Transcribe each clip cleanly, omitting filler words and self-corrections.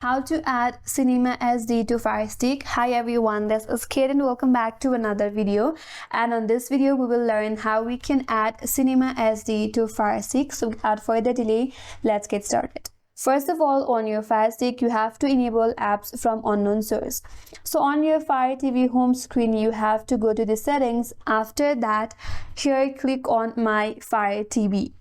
How to add Cinema SD to Firestick. Hi everyone, this is Kate and welcome back to another video. And on this video, we will learn how we can add Cinema SD to Firestick. So without further delay, let's get started. First of all, on your Firestick, you have to enable apps from unknown source. So on your Fire TV home screen, you have to go to the settings. After that, here click on My Fire TV.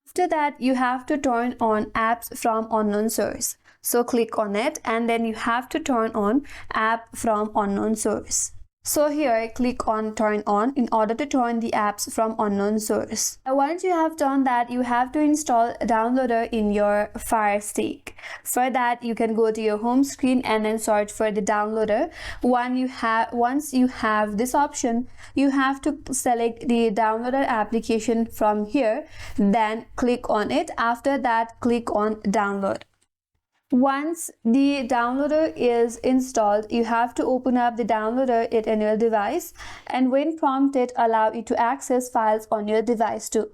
After that, you have to turn on apps from unknown source. So click on it and then you have to turn on app from unknown source. So here click on turn on in order to turn the apps from unknown source. Now once you have done that, you have to install a downloader in your Firestick. For that, you can go to your home screen and then search for the downloader. Once you have this option, you have to select the downloader application from here, then click on it. After that, click on download. Once the downloader is installed, you have to open up the downloader in your device, and when prompted, allow it to access files on your device too.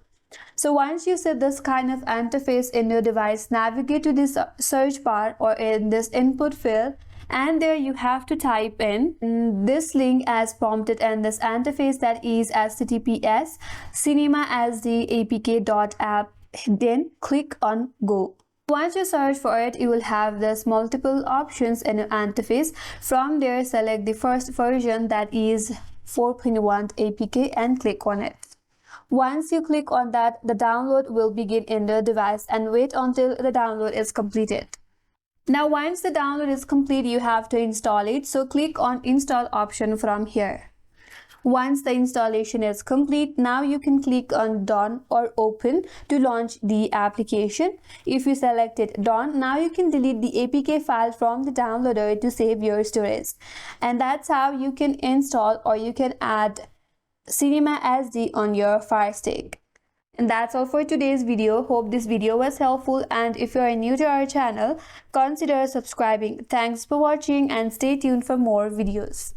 So once you see this kind of interface in your device, navigate to this search bar or in this input field, and there you have to type in this link as prompted, and this interface that is https cinemasdapk.app. Then click on go. Once you search for it, you will have this multiple options in your interface. From there, select the first version, that is 4.1 APK, and click on it. Once you click on that, the download will begin in the device, and wait until the download is completed. Now once the download is complete, you have to install it. So click on install option from here. Once the installation is complete, now you can click on done or open to launch the application. If you selected done, now you can delete the APK file from the downloader to save your storage. And that's how you can install or you can add Cinema SD on your Firestick. And that's all for today's video. Hope this video was helpful, and if you are new to our channel, consider subscribing. Thanks for watching and stay tuned for more videos.